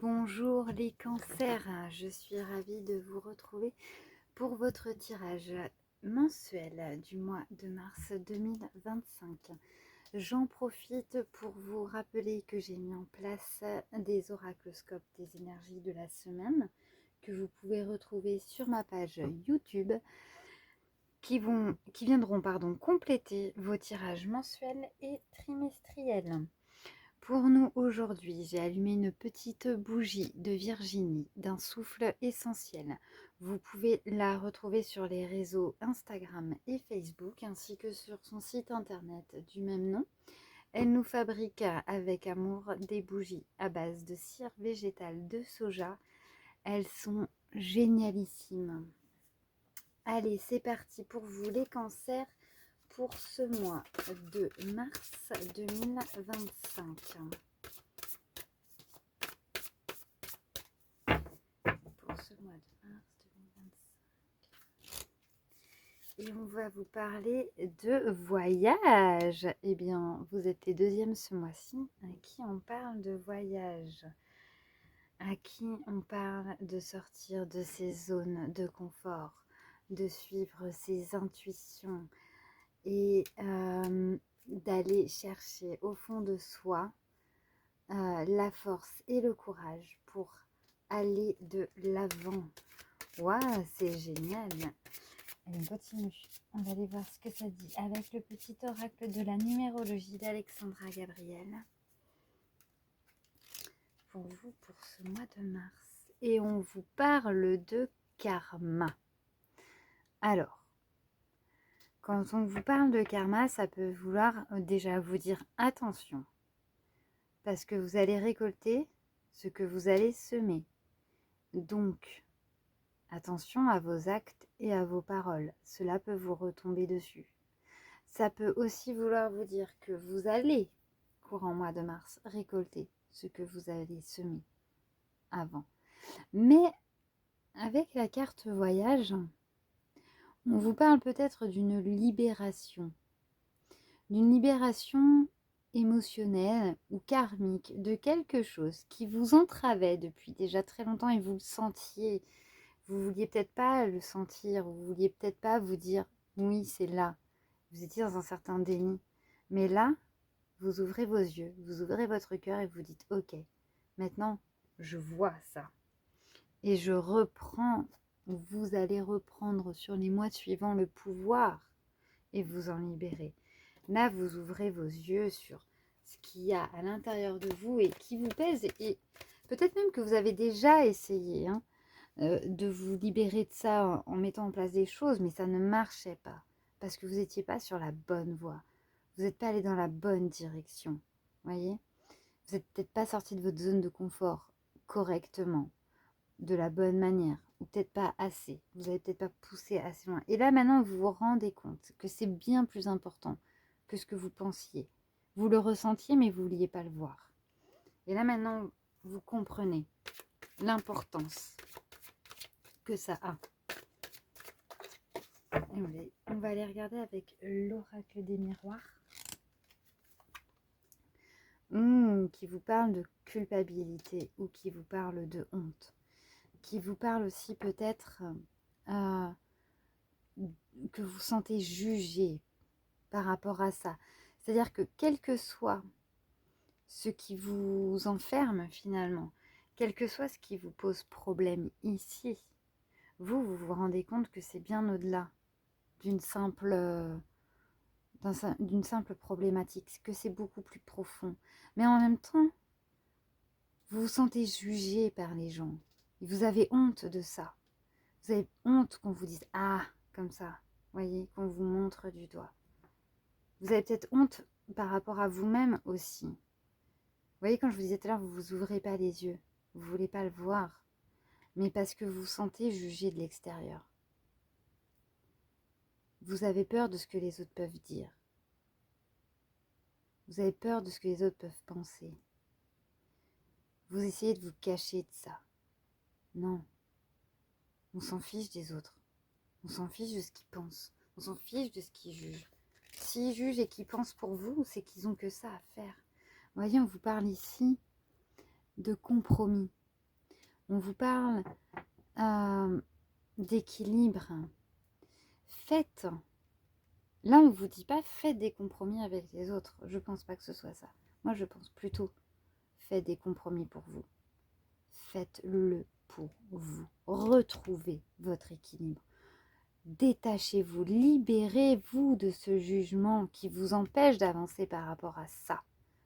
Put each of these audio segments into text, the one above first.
Bonjour les cancers, je suis ravie de vous retrouver pour votre tirage mensuel du mois de mars 2025. J'en profite pour vous rappeler que j'ai mis en place des oracloscopes des énergies de la semaine que vous pouvez retrouver sur ma page YouTube qui viendront compléter vos tirages mensuels et trimestriels. Pour nous aujourd'hui, j'ai allumé une petite bougie de Virginie d'un souffle essentiel. Vous pouvez la retrouver sur les réseaux Instagram et Facebook ainsi que sur son site internet du même nom. Elle nous fabrique avec amour des bougies à base de cire végétale de soja. Elles sont génialissimes. Allez, c'est parti pour vous les cancers pour ce mois de mars 2025. Pour ce mois de mars 2025. Et on va vous parler de voyage. Eh bien, vous êtes les deuxièmes ce mois-ci à qui on parle de voyage, à qui on parle de sortir de ses zones de confort, de suivre ses intuitions et d'aller chercher au fond de soi la force et le courage pour aller de l'avant. Waouh, c'est génial. Allez, on continue. On va aller voir ce que ça dit avec le petit oracle de la numérologie d'Alexandra Gabriel pour vous pour ce mois de mars. Et on vous parle de karma. Alors, quand on vous parle de karma, ça peut vouloir déjà vous dire attention, parce que vous allez récolter ce que vous allez semer. Donc, attention à vos actes et à vos paroles, cela peut vous retomber dessus. Ça peut aussi vouloir vous dire que vous allez, courant mois de mars, récolter ce que vous avez semé avant. Mais avec la carte voyage, on vous parle peut-être d'une libération émotionnelle ou karmique de quelque chose qui vous entravait depuis déjà très longtemps et vous le sentiez. Vous vouliez peut-être pas le sentir, vous vouliez peut-être pas vous dire oui, c'est là. Vous étiez dans un certain déni. Mais là, vous ouvrez vos yeux, vous ouvrez votre cœur et vous dites ok, maintenant je vois ça. Et je reprends, vous allez reprendre sur les mois suivants le pouvoir et vous en libérer. Là, vous ouvrez vos yeux sur ce qu'il y a à l'intérieur de vous et qui vous pèse. Et peut-être même que vous avez déjà essayé de vous libérer de ça en mettant en place des choses, mais ça ne marchait pas parce que vous n'étiez pas sur la bonne voie. Vous n'êtes pas allé dans la bonne direction. Voyez, vous n'êtes peut-être pas sorti de votre zone de confort correctement, de la bonne manière, ou peut-être pas assez. Vous n'avez peut-être pas poussé assez loin. Et là, maintenant, vous vous rendez compte que c'est bien plus important que ce que vous pensiez. Vous le ressentiez, mais vous ne vouliez pas le voir. Et là, maintenant, vous comprenez l'importance que ça a. Et on va aller regarder avec l'oracle des miroirs. Qui vous parle de culpabilité ou qui vous parle de honte. Qui vous parle aussi peut-être que vous sentez jugé par rapport à ça. C'est-à-dire que quel que soit ce qui vous enferme finalement, quel que soit ce qui vous pose problème ici, vous vous rendez compte que c'est bien au-delà d'une simple problématique, que c'est beaucoup plus profond. Mais en même temps, vous vous sentez jugé par les gens. Et vous avez honte de ça. Vous avez honte qu'on vous dise « Ah !» comme ça, voyez, qu'on vous montre du doigt. Vous avez peut-être honte par rapport à vous-même aussi. Vous voyez, quand je vous disais tout à l'heure, vous ne vous ouvrez pas les yeux. Vous ne voulez pas le voir. Mais parce que vous vous sentez jugé de l'extérieur. Vous avez peur de ce que les autres peuvent dire. Vous avez peur de ce que les autres peuvent penser. Vous essayez de vous cacher de ça. Non. On s'en fiche des autres. On s'en fiche de ce qu'ils pensent. On s'en fiche de ce qu'ils jugent. S'ils jugent et qu'ils pensent pour vous, c'est qu'ils n'ont que ça à faire. Vous voyez, on vous parle ici de compromis. On vous parle d'équilibre. Faites. Là, on ne vous dit pas faites des compromis avec les autres. Je ne pense pas que ce soit ça. Moi, je pense plutôt faites des compromis pour vous. Faites-le pour vous. Retrouvez votre équilibre. Détachez-vous, libérez-vous de ce jugement qui vous empêche d'avancer par rapport à ça.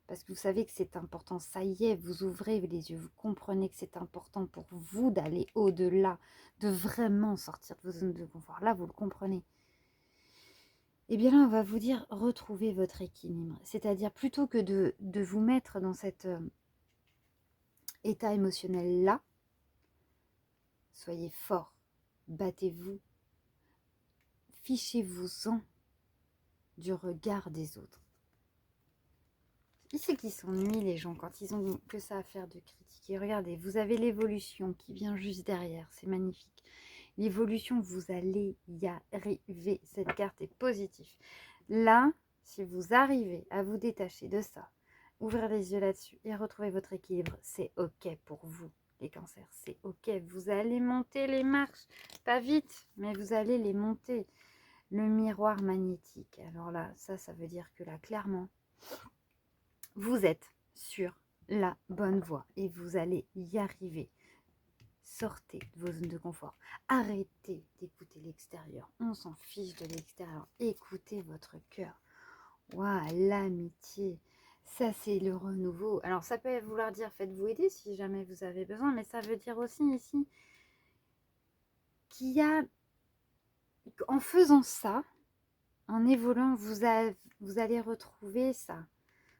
Parce que vous savez que c'est important, ça y est, vous ouvrez les yeux, vous comprenez que c'est important pour vous d'aller au-delà, de vraiment sortir de vos zones de confort. Là, vous le comprenez. Et bien là, on va vous dire, retrouvez votre équilibre. C'est-à-dire, plutôt que de vous mettre dans cet état émotionnel-là, soyez fort, battez-vous, fichez-vous-en du regard des autres. C'est qu'ils s'ennuient les gens quand ils ont que ça à faire de critiquer. Regardez, vous avez l'évolution qui vient juste derrière, c'est magnifique. L'évolution, vous allez y arriver. Cette carte est positive. Là, si vous arrivez à vous détacher de ça, ouvrir les yeux là-dessus et retrouver votre équilibre, c'est OK pour vous, les cancers. C'est OK. Vous allez monter les marches. Pas vite, mais vous allez les monter. Le miroir magnétique. Alors là, ça veut dire que là, clairement, vous êtes sur la bonne voie et vous allez y arriver. Sortez de vos zones de confort. Arrêtez d'écouter l'extérieur. On s'en fiche de l'extérieur. Écoutez votre cœur. Waouh, l'amitié. Ça, c'est le renouveau. Alors, ça peut vouloir dire faites-vous aider si jamais vous avez besoin, mais ça veut dire aussi ici qu'il y a, en faisant ça, en évoluant, vous allez retrouver ça.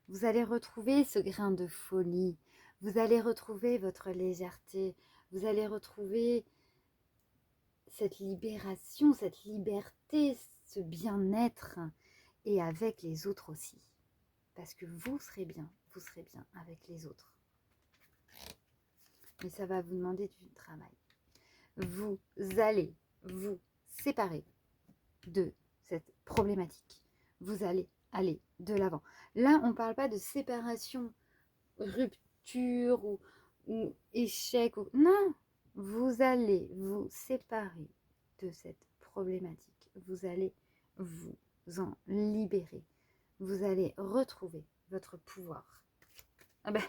Vous allez retrouver ce grain de folie. Vous allez retrouver votre légèreté. Vous allez retrouver cette libération, cette liberté, ce bien-être, et avec les autres aussi. Parce que vous serez bien avec les autres. Mais ça va vous demander du travail. Vous allez vous séparer de cette problématique. Vous allez aller de l'avant. Là, on ne parle pas de séparation, rupture ou échec. Non, vous allez vous séparer de cette problématique. Vous allez vous en libérer. Vous allez retrouver votre pouvoir. Ah ben,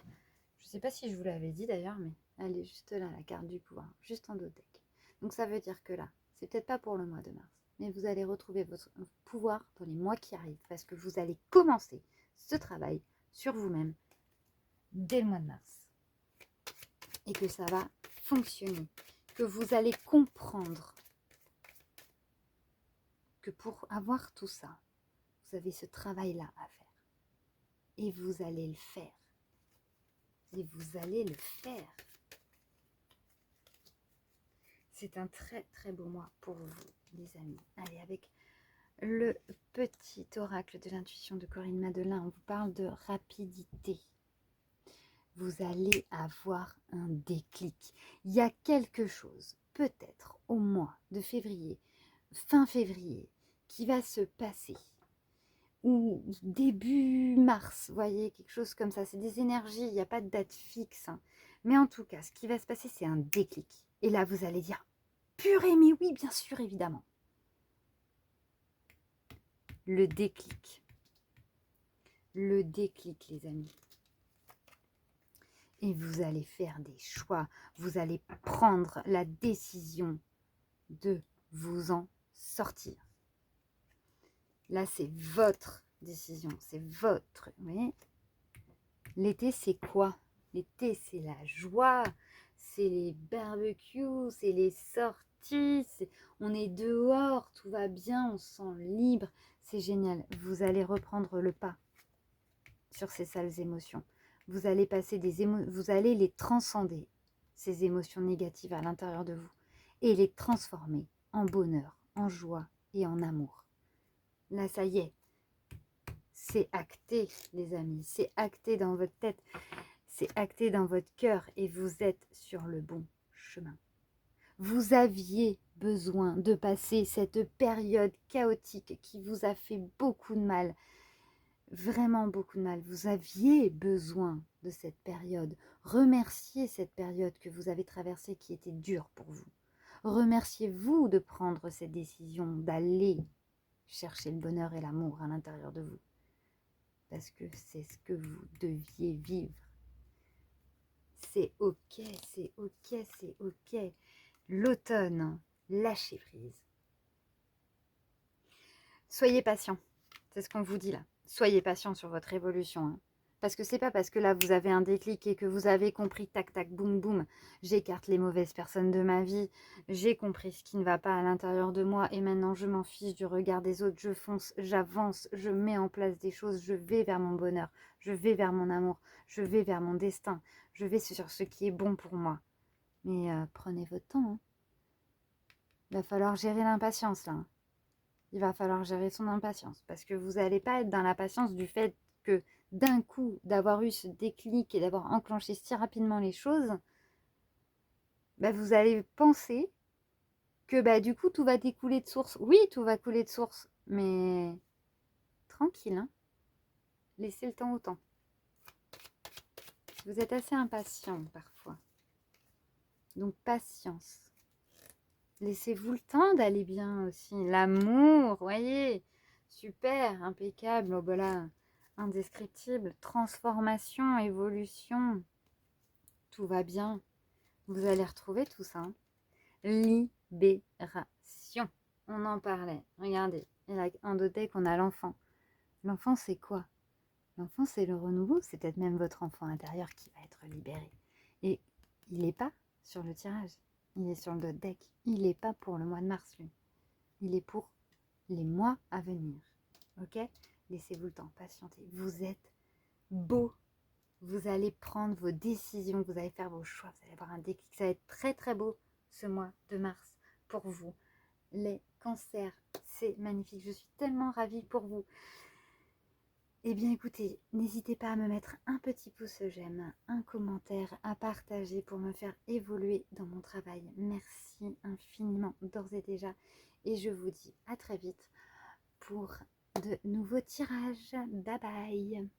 je ne sais pas si je vous l'avais dit d'ailleurs, mais elle est juste là, la carte du pouvoir, juste en dos de deck. Donc ça veut dire que là, c'est peut-être pas pour le mois de mars, mais vous allez retrouver votre pouvoir dans les mois qui arrivent, parce que vous allez commencer ce travail sur vous-même dès le mois de mars. Et que ça va fonctionner, que vous allez comprendre que pour avoir tout ça, vous avez ce travail-là à faire. Et vous allez le faire. Et vous allez le faire. C'est un très très beau mois pour vous, les amis. Allez, avec le petit oracle de l'intuition de Corinne Madelin, on vous parle de rapidité. Vous allez avoir un déclic. Il y a quelque chose, peut-être au mois de février, fin février, qui va se passer. Ou début mars, vous voyez, quelque chose comme ça. C'est des énergies, il n'y a pas de date fixe. Hein. Mais en tout cas, ce qui va se passer, c'est un déclic. Et là, vous allez dire, purée, mais oui, bien sûr, évidemment. Le déclic. Le déclic, les amis. Et vous allez faire des choix. Vous allez prendre la décision de vous en sortir. Là, c'est votre décision. C'est votre... Vous voyez ? L'été, c'est quoi? L'été, c'est la joie. C'est les barbecues. C'est les sorties. On est dehors. Tout va bien. On se sent libre. C'est génial. Vous allez reprendre le pas sur ces sales émotions. Vous allez passer vous allez les transcender, ces émotions négatives à l'intérieur de vous, et les transformer en bonheur, en joie et en amour. Là, ça y est, c'est acté, les amis, c'est acté dans votre tête, c'est acté dans votre cœur, et vous êtes sur le bon chemin. Vous aviez besoin de passer cette période chaotique qui vous a fait beaucoup de mal. vraiment beaucoup de mal. Vous aviez besoin de cette période. Remerciez cette période que vous avez traversée qui était dure pour vous. Remerciez-vous de prendre cette décision, d'aller chercher le bonheur et l'amour à l'intérieur de vous. Parce que c'est ce que vous deviez vivre. C'est ok, c'est ok, c'est ok. L'automne, lâchez prise. Soyez patient, c'est ce qu'on vous dit là. Soyez patient sur votre évolution. Hein. Parce que c'est pas parce que là vous avez un déclic et que vous avez compris, tac, tac, boum, boum, j'écarte les mauvaises personnes de ma vie, j'ai compris ce qui ne va pas à l'intérieur de moi et maintenant je m'en fiche du regard des autres, je fonce, j'avance, je mets en place des choses, je vais vers mon bonheur, je vais vers mon amour, je vais vers mon destin, je vais sur ce qui est bon pour moi. Mais prenez votre temps. Hein. Il va falloir gérer l'impatience là. Hein. Il va falloir gérer son impatience parce que vous n'allez pas être dans la patience du fait que d'un coup, d'avoir eu ce déclic et d'avoir enclenché si rapidement les choses, bah, vous allez penser que bah, du coup, tout va découler de source. Oui, tout va couler de source, mais tranquille, hein. Laissez le temps au temps. Vous êtes assez impatient parfois. Donc, patience. Laissez-vous le temps d'aller bien aussi. L'amour, voyez, super, impeccable, oh voilà, indescriptible, transformation, évolution, tout va bien. Vous allez retrouver tout ça. Hein. Libération, on en parlait. Regardez, il y a un de deck, on a l'enfant. L'enfant, c'est quoi? L'enfant, c'est le renouveau, c'est peut-être même votre enfant intérieur qui va être libéré. Et il n'est pas sur le tirage. Il est sur le deck. Il n'est pas pour le mois de mars, lui. Il est pour les mois à venir. Ok? Laissez-vous le temps, patientez. Vous êtes beau. Vous allez prendre vos décisions, vous allez faire vos choix, vous allez avoir un déclic. Ça va être très très beau ce mois de mars pour vous. Les cancers, c'est magnifique. Je suis tellement ravie pour vous. Eh bien écoutez, n'hésitez pas à me mettre un petit pouce j'aime, un commentaire, à partager pour me faire évoluer dans mon travail. Merci infiniment d'ores et déjà. Et je vous dis à très vite pour de nouveaux tirages. Bye bye.